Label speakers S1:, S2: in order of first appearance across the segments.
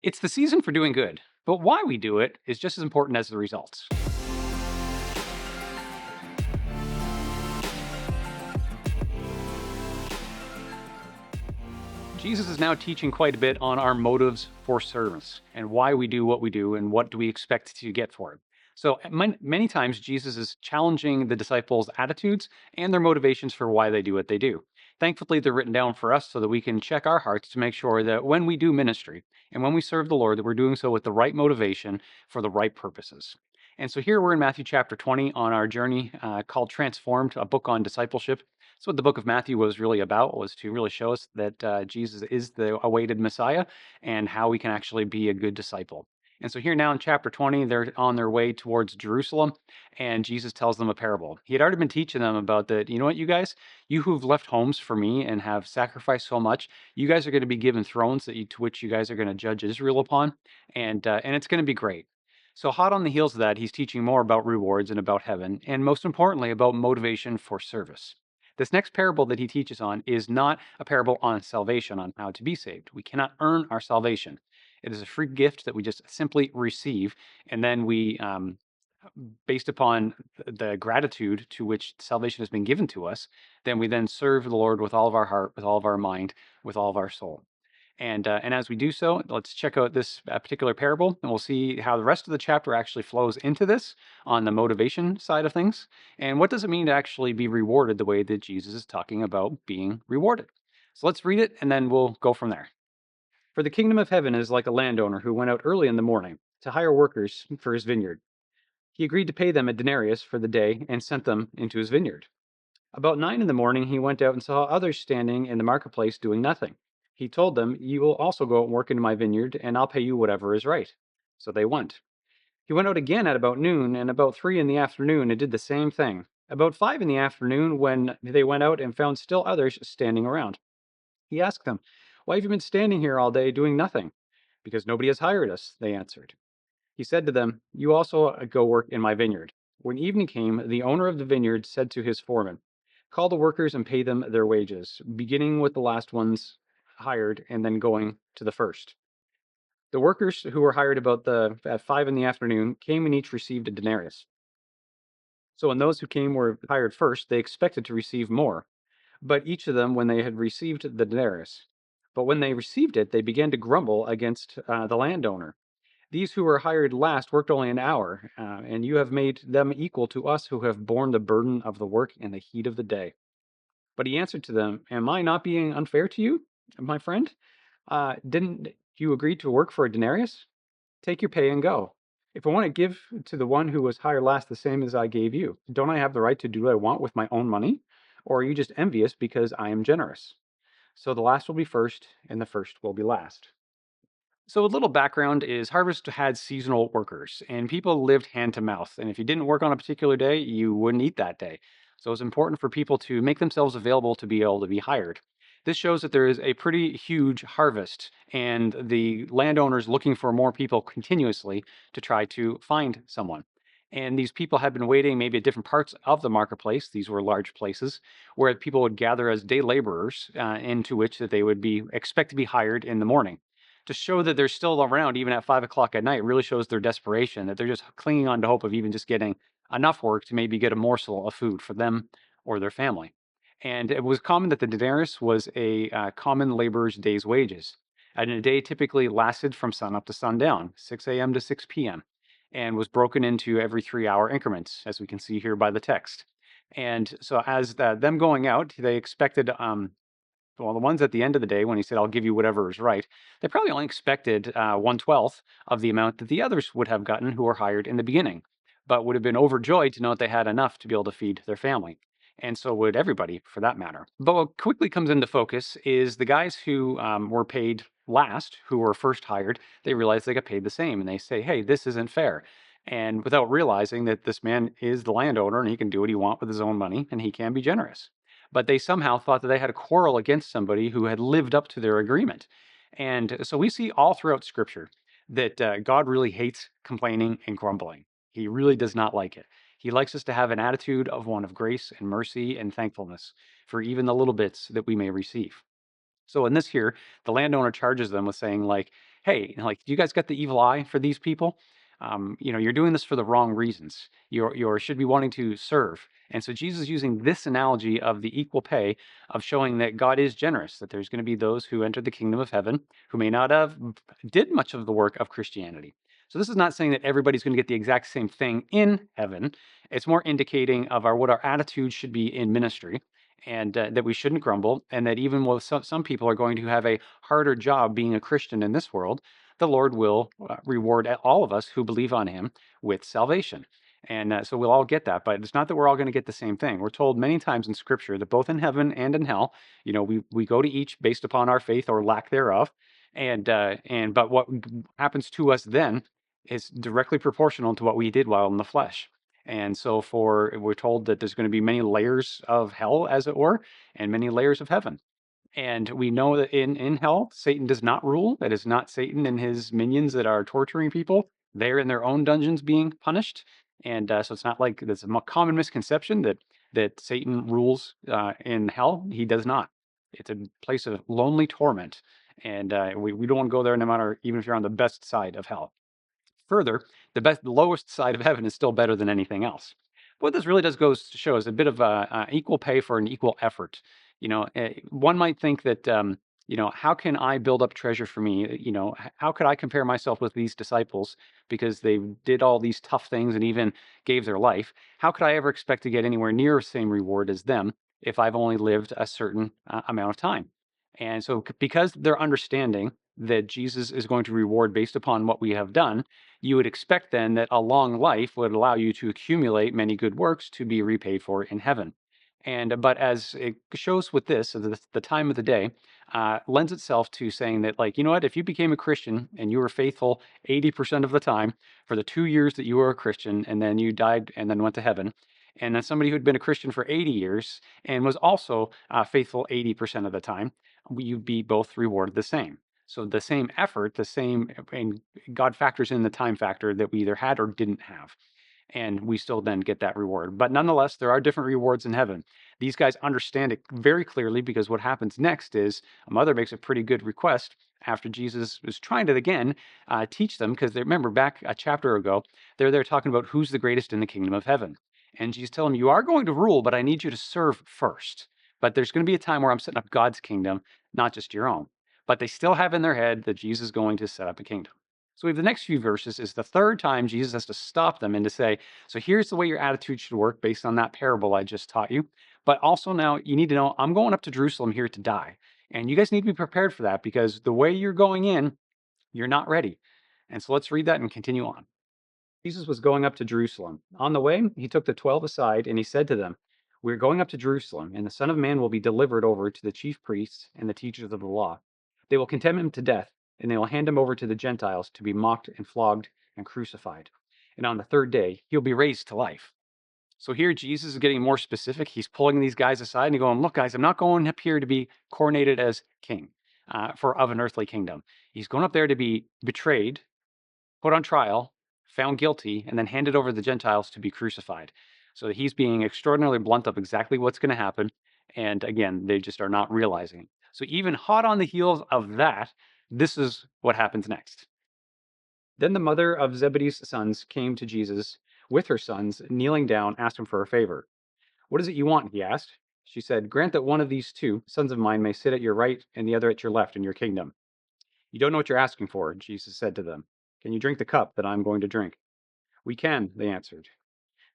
S1: It's the season for doing good, but why we do it is just as important as the results. Jesus is now teaching quite a bit on our motives for service and why we do what we do and what do we expect to get for it. So many times Jesus is challenging the disciples' attitudes and their motivations for why they do what they do. Thankfully, they're written down for us so that we can check our hearts to make sure that when we do ministry and when we serve the Lord, that we're doing so with the right motivation for the right purposes. And so here we're in Matthew chapter 20 on our journey called Transformed, a book on discipleship. So what the book of Matthew was really about was to really show us that Jesus is the awaited Messiah and how we can actually be a good disciple. And so here now in chapter 20, they're on their way towards Jerusalem, and Jesus tells them a parable. He had already been teaching them about that. You know what, you guys, you who've left homes for me and have sacrificed so much, you guys are going to be given thrones to which you guys are going to judge Israel upon, and it's going to be great. So hot on the heels of that, he's teaching more about rewards and about heaven, and most importantly, about motivation for service. This next parable that he teaches on is not a parable on salvation, on how to be saved. We cannot earn our salvation. It is a free gift that we just simply receive, and then based upon the gratitude to which salvation has been given to us, then we then serve the Lord with all of our heart, with all of our mind, with all of our soul. And as we do so, let's check out this particular parable, and we'll see how the rest of the chapter actually flows into this on the motivation side of things. And what does it mean to actually be rewarded the way that Jesus is talking about being rewarded? So let's read it, and then we'll go from there. For the kingdom of heaven is like a landowner who went out early in the morning to hire workers for his vineyard. He agreed to pay them a denarius for the day and sent them into his vineyard. About 9 in the morning, he went out and saw others standing in the marketplace doing nothing. He told them, "You will also go out and work in my vineyard, and I'll pay you whatever is right." So they went. He went out again at about noon, and about 3 in the afternoon, and did the same thing. About 5 in the afternoon, when they went out and found still others standing around, he asked them, "Why have you been standing here all day doing nothing?" "Because nobody has hired us," they answered. He said to them, "You also go work in my vineyard." When evening came, the owner of the vineyard said to his foreman, "Call the workers and pay them their wages, beginning with the last ones hired and then going to the first." The workers who were hired at 5 in the afternoon came and each received a denarius. So when those who came were hired first, they expected to receive more, but each of them when they had received the denarius. But when they received it, they began to grumble against the landowner. "These who were hired last worked only an hour, and you have made them equal to us who have borne the burden of the work in the heat of the day." But he answered to them, "Am I not being unfair to you, my friend? Didn't you agree to work for a denarius? Take your pay and go. If I want to give to the one who was hired last the same as I gave you, don't I have the right to do what I want with my own money? Or are you just envious because I am generous?" So the last will be first, and the first will be last. So, a little background is Harvest had seasonal workers, and people lived hand to mouth. And if you didn't work on a particular day, you wouldn't eat that day. So, it's important for people to make themselves available to be able to be hired. This shows that there is a pretty huge harvest, and the landowners looking for more people continuously to try to find someone. And these people had been waiting maybe at different parts of the marketplace. These were large places where people would gather as day laborers, into which that they would be expect to be hired in the morning. To show that they're still around even at 5 o'clock at night really shows their desperation, that they're just clinging on to hope of even just getting enough work to maybe get a morsel of food for them or their family. And it was common that the denarius was a common laborer's day's wages. And a day typically lasted from sunup to sundown, 6 a.m. to 6 p.m., and was broken into every 3 hour increments, as we can see here by the text. And so, as them going out, they expected well, the ones at the end of the day when he said, "I'll give you whatever is right," they probably only expected 1/12 of the amount that the others would have gotten who were hired in the beginning, but would have been overjoyed to know that they had enough to be able to feed their family. And so would everybody for that matter. But what quickly comes into focus is the guys who were paid last, who were first hired, they realize they got paid the same. And they say, "Hey, this isn't fair." And without realizing that this man is the landowner and he can do what he wants with his own money and he can be generous, but they somehow thought that they had a quarrel against somebody who had lived up to their agreement. And so we see all throughout Scripture that God really hates complaining and grumbling. He really does not like it. He likes us to have an attitude of one of grace and mercy and thankfulness for even the little bits that we may receive. So in this here, the landowner charges them with saying like, hey, do you guys got the evil eye for these people? You're doing this for the wrong reasons. You should be wanting to serve. And so Jesus is using this analogy of the equal pay of showing that God is generous, that there's going to be those who enter the kingdom of heaven who may not have did much of the work of Christianity. So this is not saying that everybody's going to get the exact same thing in heaven. It's more indicating of what our attitude should be in ministry, and that we shouldn't grumble, and that even though some people are going to have a harder job being a Christian in this world, the Lord will reward all of us who believe on Him with salvation. And so we'll all get that, but it's not that we're all going to get the same thing. We're told many times in Scripture that both in heaven and in hell, we go to each based upon our faith or lack thereof, and but what happens to us then is directly proportional to what we did while in the flesh. And so we're told that there's going to be many layers of hell, as it were, and many layers of heaven. And we know that in hell, Satan does not rule. That is not Satan and his minions that are torturing people. They're in their own dungeons being punished. And so it's not like there's a common misconception that Satan rules in hell. He does not. It's a place of lonely torment. And we don't want to go there no matter, even if you're on the best side of hell. Further, the lowest side of heaven is still better than anything else. What this really does goes to show is a bit of equal pay for an equal effort. One might think that, how can I build up treasure for me? How could I compare myself with these disciples because they did all these tough things and even gave their life? How could I ever expect to get anywhere near the same reward as them if I've only lived a certain amount of time? And so, because they're understanding that Jesus is going to reward based upon what we have done, you would expect then that a long life would allow you to accumulate many good works to be repaid for in heaven. But as it shows with this, so the time of the day lends itself to saying that, like, you know what, if you became a Christian and you were faithful 80% of the time for the 2 years that you were a Christian, and then you died and then went to heaven, and then somebody who'd been a Christian for 80 years and was also faithful 80% of the time, you'd be both rewarded the same. So the same effort, and God factors in the time factor that we either had or didn't have. And we still then get that reward. But nonetheless, there are different rewards in heaven. These guys understand it very clearly because what happens next is a mother makes a pretty good request after Jesus was trying to again teach them, because they remember back a chapter ago, they're there talking about who's the greatest in the kingdom of heaven. And Jesus telling them, you are going to rule, but I need you to serve first. But there's going to be a time where I'm setting up God's kingdom, not just your own. But they still have in their head that Jesus is going to set up a kingdom. So we have the next few verses is the third time Jesus has to stop them and to say, so here's the way your attitude should work based on that parable I just taught you. But also now you need to know I'm going up to Jerusalem here to die. And you guys need to be prepared for that because the way you're going in, you're not ready. And so let's read that and continue on. Jesus was going up to Jerusalem. On the way, he took the 12 aside and he said to them, we're going up to Jerusalem, and the Son of Man will be delivered over to the chief priests and the teachers of the law. They will condemn him to death, and they will hand him over to the Gentiles to be mocked and flogged and crucified. And on the third day, he'll be raised to life. So here Jesus is getting more specific. He's pulling these guys aside and going, look, guys, I'm not going up here to be coronated as king of an earthly kingdom. He's going up there to be betrayed, put on trial, found guilty, and then handed over to the Gentiles to be crucified. So he's being extraordinarily blunt of exactly what's going to happen. And again, they just are not realizing it. So even hot on the heels of that, this is what happens next. Then the mother of Zebedee's sons came to Jesus with her sons, kneeling down, asked him for a favor. What is it you want? He asked. She said, grant that one of these two sons of mine may sit at your right and the other at your left in your kingdom. You don't know what you're asking for, Jesus said to them. Can you drink the cup that I'm going to drink? We can, they answered.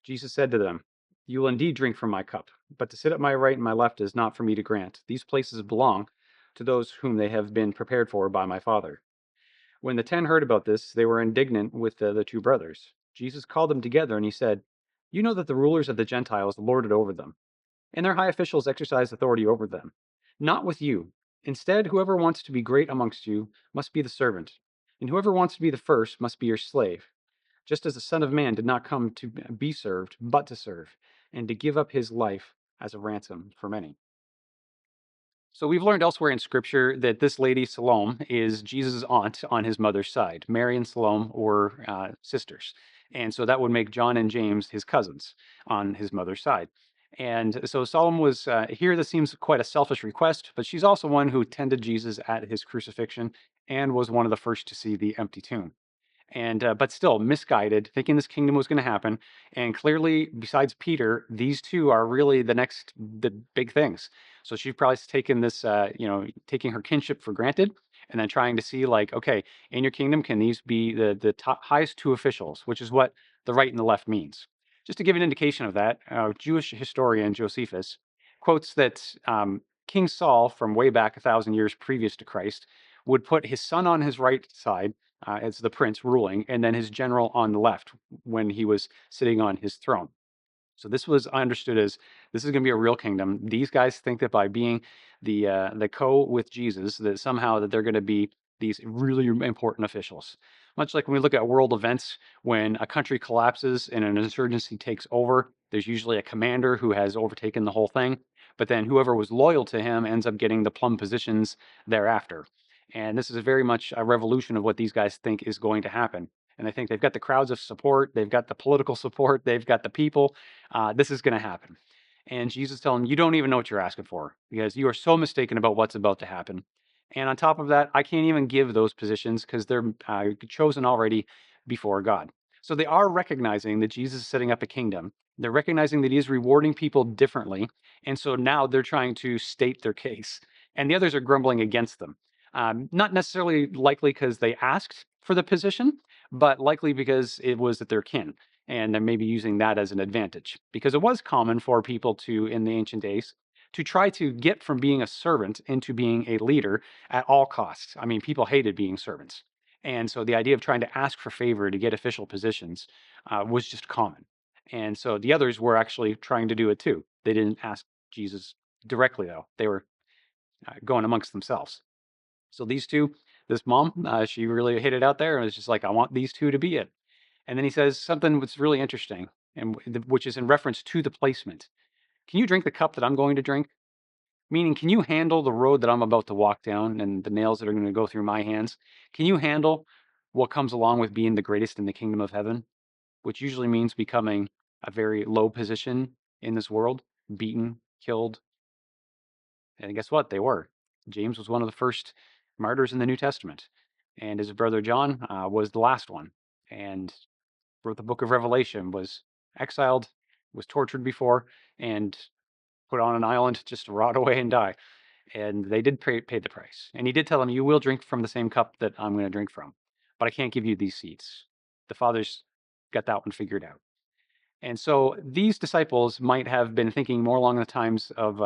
S1: Jesus said to them, you will indeed drink from my cup, but to sit at my right and my left is not for me to grant. These places belong to those whom they have been prepared for by my Father. When the 10 heard about this, they were indignant with the two brothers. Jesus called them together and he said, you know that the rulers of the Gentiles lord it over them, and their high officials exercise authority over them. Not with you. Instead, whoever wants to be great amongst you must be the servant, and whoever wants to be the first must be your slave, just as the Son of Man did not come to be served, but to serve, and to give up his life as a ransom for many. So we've learned elsewhere in Scripture that this lady, Salome, is Jesus' aunt on his mother's side. Mary and Salome were sisters. And so that would make John and James his cousins on his mother's side. And so Salome was here. This seems quite a selfish request, but she's also one who tended Jesus at his crucifixion and was one of the first to see the empty tomb. And but still misguided, thinking this kingdom was going to happen. And clearly, besides Peter, these two are really the big things. So she's probably taken this, taking her kinship for granted, and then trying to see like, okay, in your kingdom, can these be the top, highest two officials, which is what the right and the left means. Just to give an indication of that, Jewish historian Josephus quotes that King Saul, from way back 1,000 years previous to Christ, would put his son on his right side as the prince ruling, and then his general on the left when he was sitting on his throne. So this was understood as this is going to be a real kingdom. These guys think that by being the co with Jesus, that somehow that they're going to be these really important officials. Much like when we look at world events, when a country collapses and an insurgency takes over, there's usually a commander who has overtaken the whole thing. But then whoever was loyal to him ends up getting the plum positions thereafter. And this is very much a revolution of what these guys think is going to happen. And I think they've got the crowds of support, they've got the political support, they've got the people. This is going to happen. And Jesus telling them, you don't even know what you're asking for because you are so mistaken about what's about to happen. And on top of that, I can't even give those positions because they're chosen already before God. So they are recognizing that Jesus is setting up a kingdom. They're recognizing that he is rewarding people differently. And so now they're trying to state their case. And the others are grumbling against them. Not necessarily likely because they asked for the position, but likely because it was at their kin and they're maybe using that as an advantage because it was common for people to in the ancient days to try to get from being a servant into being a leader at all costs. I mean, people hated being servants, and so the idea of trying to ask for favor to get official positions was just common. And so the others were actually trying to do it too. They didn't ask Jesus directly, though. They were going amongst themselves. So these two, this mom, she really hit it out there and was just like, I want these two to be it. And then he says something that's really interesting, and which is in reference to the placement. Can you drink the cup that I'm going to drink? Meaning, can you handle the road that I'm about to walk down and the nails that are going to go through my hands? Can you handle what comes along with being the greatest in the kingdom of heaven, which usually means becoming a very low position in this world, beaten, killed? And guess what? They were. James was one of the first martyrs in the New Testament, and his brother John was the last one. And wrote the book of Revelation, was exiled, was tortured before, and put on an island just to rot away and die. And they did pay the price. And he did tell them, you will drink from the same cup that I'm going to drink from, but I can't give you these seats. The Father's got that one figured out. And so these disciples might have been thinking more along the times of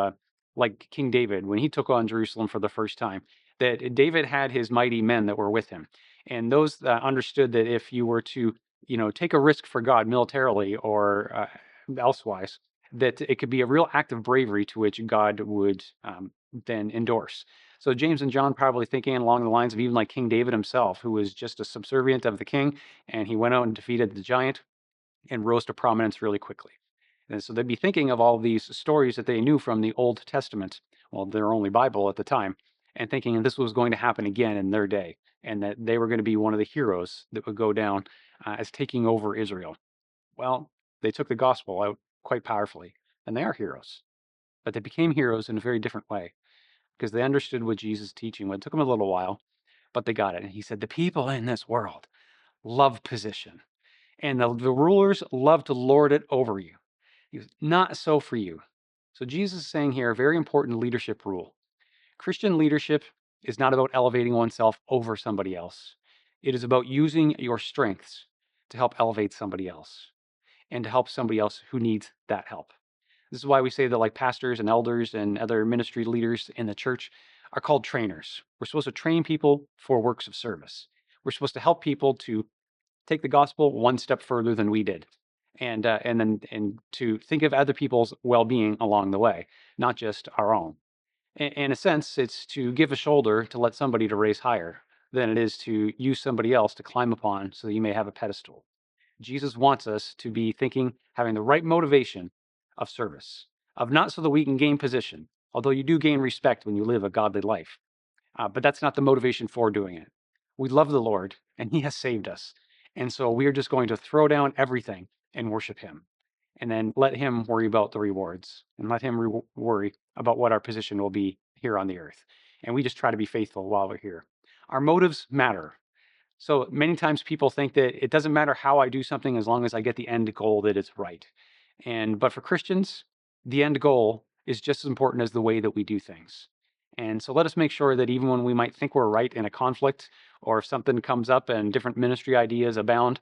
S1: like King David when he took on Jerusalem for the first time, that David had his mighty men that were with him. And those understood that if you were to, take a risk for God militarily or elsewise, that it could be a real act of bravery to which God would then endorse. So James and John probably thinking along the lines of even like King David himself, who was just a subservient of the king, and he went out and defeated the giant and rose to prominence really quickly. And so they'd be thinking of all these stories that they knew from the Old Testament, well, their only Bible at the time, and thinking this was going to happen again in their day, and that they were going to be one of the heroes that would go down as taking over Israel. Well, they took the gospel out quite powerfully, and they are heroes. But they became heroes in a very different way because they understood what Jesus' teaching was. It took them a little while, but they got it. And he said, the people in this world love position and the rulers love to lord it over you. He was not so for you. So Jesus is saying here a very important leadership rule. Christian leadership is not about elevating oneself over somebody else. It is about using your strengths to help elevate somebody else and to help somebody else who needs that help. This is why we say that like pastors and elders and other ministry leaders in the church are called trainers. We're supposed to train people for works of service. We're supposed to help people to take the gospel one step further than we did, and to think of other people's well-being along the way, not just our own. In a sense, it's to give a shoulder to let somebody to raise higher than it is to use somebody else to climb upon so that you may have a pedestal. Jesus wants us to be thinking, having the right motivation of service, of not so that we can gain position, although you do gain respect when you live a godly life, but that's not the motivation for doing it. We love the Lord, and He has saved us. And so we are just going to throw down everything and worship Him. And then let Him worry about the rewards and let Him worry about what our position will be here on the earth. And we just try to be faithful while we're here. Our motives matter. So many times people think that it doesn't matter how I do something as long as I get the end goal that it's right. But for Christians, the end goal is just as important as the way that we do things. And so let us make sure that even when we might think we're right in a conflict, or if something comes up and different ministry ideas abound,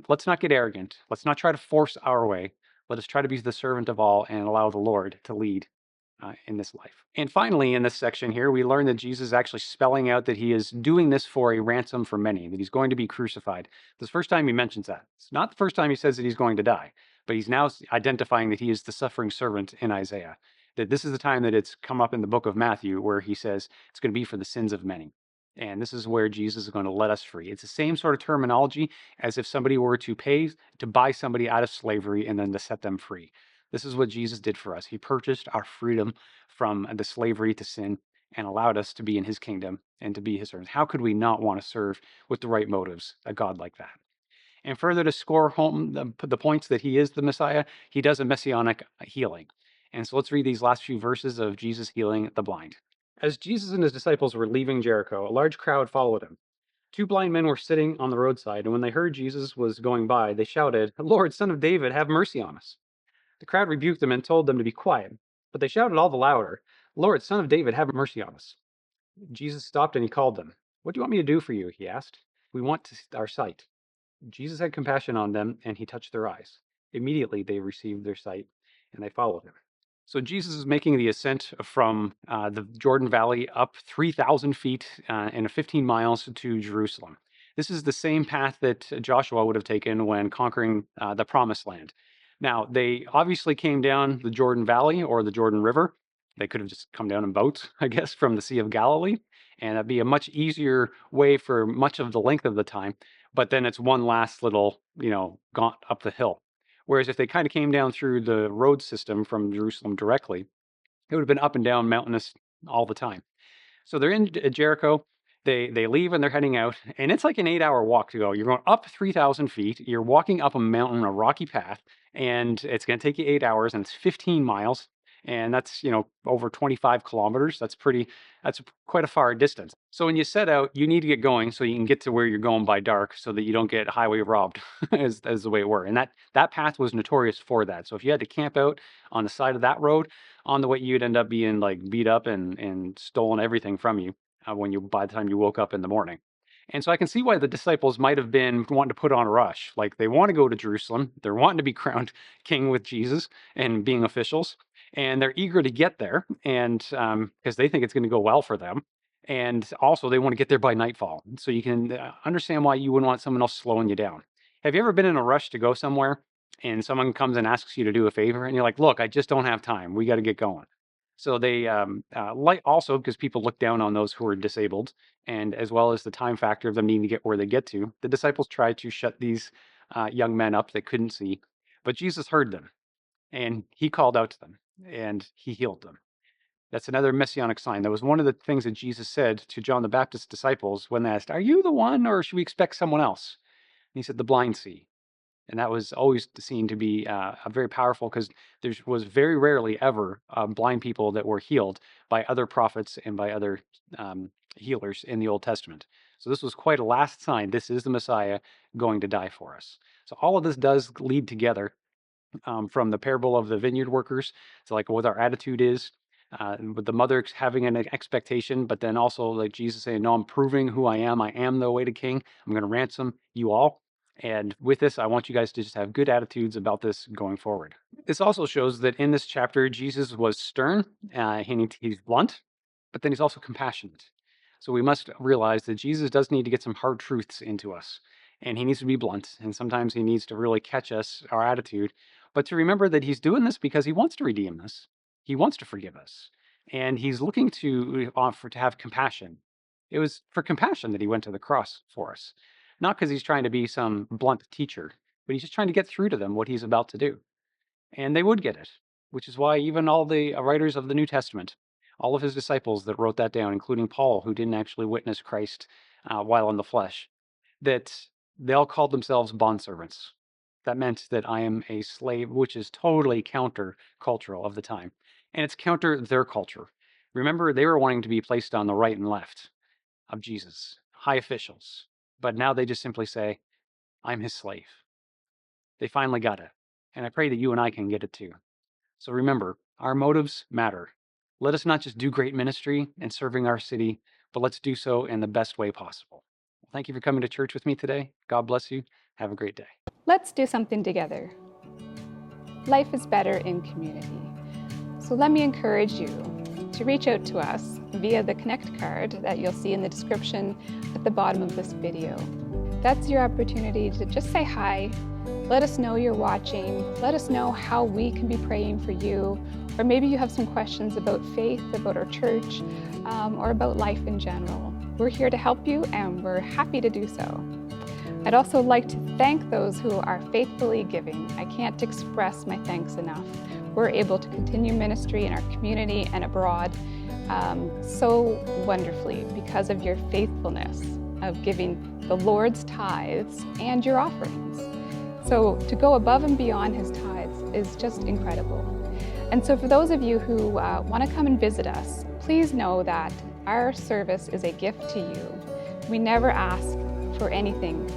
S1: let's not get arrogant. Let's not try to force our way. Let us try to be the servant of all and allow the Lord to lead in this life. And finally, in this section here, we learn that Jesus is actually spelling out that he is doing this for a ransom for many, that he's going to be crucified. This is the first time he mentions that. It's not the first time he says that he's going to die, but he's now identifying that he is the suffering servant in Isaiah. That this is the time that it's come up in the book of Matthew where he says it's going to be for the sins of many. And this is where Jesus is going to let us free. It's the same sort of terminology as if somebody were to pay to buy somebody out of slavery and then to set them free. This is what Jesus did for us. He purchased our freedom from the slavery to sin and allowed us to be in his kingdom and to be his servants. How could we not want to serve with the right motives a God like that? And further to score home the points that he is the Messiah, he does a messianic healing. And so let's read these last few verses of Jesus healing the blind. As Jesus and his disciples were leaving Jericho, a large crowd followed him. Two blind men were sitting on the roadside, and when they heard Jesus was going by, they shouted, "Lord, Son of David, have mercy on us." The crowd rebuked them and told them to be quiet, but they shouted all the louder, "Lord, Son of David, have mercy on us." Jesus stopped and he called them. "What do you want me to do for you?" he asked. "We want our sight." Jesus had compassion on them and he touched their eyes. Immediately they received their sight and they followed him. So Jesus is making the ascent from the Jordan Valley up 3,000 feet and 15 miles to Jerusalem. This is the same path that Joshua would have taken when conquering the Promised Land. Now, they obviously came down the Jordan Valley or the Jordan River. They could have just come down in boats, I guess, from the Sea of Galilee. And that'd be a much easier way for much of the length of the time. But then it's one last little, gaunt up the hill. Whereas if they kind of came down through the road system from Jerusalem directly, it would have been up and down mountainous all the time. So they're in Jericho. They leave and they're heading out, and it's like an 8-hour walk to go. You're going up 3,000 feet. You're walking up a mountain, a rocky path, and it's going to take you 8 hours, and it's 15 miles, and that's over 25 kilometers. That's quite a far distance. So when you set out, you need to get going so you can get to where you're going by dark, so that you don't get highway robbed, as the way it were. And that path was notorious for that. So if you had to camp out on the side of that road, on the way you'd end up being like beat up and stolen everything from you by the time you woke up in the morning. And so I can see why the disciples might have been wanting to put on a rush. Like they want to go to Jerusalem, they're wanting to be crowned king with Jesus and being officials, and they're eager to get there, and because they think it's going to go well for them. And also, they want to get there by nightfall. So you can understand why you wouldn't want someone else slowing you down. Have you ever been in a rush to go somewhere and someone comes and asks you to do a favor and you're like, "Look, I just don't have time. We got to get going." So they like also because people look down on those who are disabled, and as well as the time factor of them needing to get where they get to, the disciples tried to shut these young men up that couldn't see, but Jesus heard them and he called out to them and he healed them. That's another messianic sign. That was one of the things that Jesus said to John the Baptist's disciples when they asked, "Are you the one, or should we expect someone else?" And he said, "The blind see." And that was always seen to be a very powerful, because there was very rarely ever blind people that were healed by other prophets and by other healers in the Old Testament. So this was quite a last sign. This is the Messiah going to die for us. So all of this does lead together from the parable of the vineyard workers to like what our attitude is. With the mother having an expectation, but then also like Jesus saying, "No, I'm proving who I am. I am the awaited king. I'm going to ransom you all." And with this, I want you guys to just have good attitudes about this going forward. This also shows that in this chapter, Jesus was stern, he's blunt, but then he's also compassionate. So we must realize that Jesus does need to get some hard truths into us, and he needs to be blunt, and sometimes he needs to really catch us, our attitude, but to remember that he's doing this because he wants to redeem us. He wants to forgive us, and he's looking to offer to have compassion. It was for compassion that he went to the cross for us, not because he's trying to be some blunt teacher, but he's just trying to get through to them what he's about to do. And they would get it, which is why even all the writers of the New Testament, all of his disciples that wrote that down, including Paul, who didn't actually witness Christ while in the flesh, that they all called themselves bondservants. That meant that I am a slave, which is totally counter cultural of the time. And it's counter their culture. Remember, they were wanting to be placed on the right and left. of Jesus, high officials, but now they just simply say, I'm his slave. They finally got it. And I pray that you and I can get it too. So remember, our motives matter. Let us not just do great ministry and serving our city, but let's do so in the best way possible. Thank you for coming to church with me today. God bless you. Have a great day.
S2: Let's do something together. Life is better in community. So let me encourage you to reach out to us via the Connect card that you'll see in the description at the bottom of this video. That's your opportunity to just say hi. Let us know you're watching. Let us know how we can be praying for you. Or maybe you have some questions about faith, about our church, or about life in general. We're here to help you, and we're happy to do so. I'd also like to thank those who are faithfully giving. I can't express my thanks enough. We're able to continue ministry in our community and abroad so wonderfully because of your faithfulness of giving the Lord's tithes and your offerings. So to go above and beyond his tithes is just incredible. And so for those of you who want to come and visit us, please know that our service is a gift to you. We never ask for anything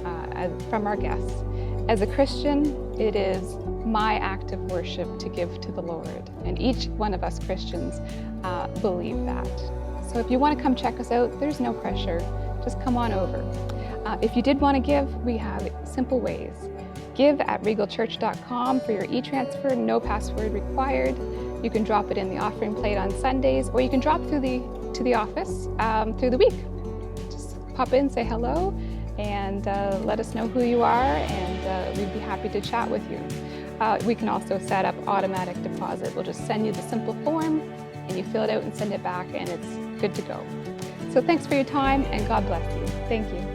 S2: from our guests. As a Christian, it is my act of worship to give to the Lord. And each one of us Christians believe that. So if you want to come check us out, there's no pressure. Just come on over. If you did want to give, we have simple ways. Give at regalchurch.com for your e-transfer, no password required. You can drop it in the offering plate on Sundays, or you can drop to the office through the week. Just pop in, say hello, and let us know who you are, and we'd be happy to chat with you. We can also set up automatic deposit. We'll just send you the simple form, and you fill it out and send it back, and it's good to go. So thanks for your time, and God bless you. Thank you.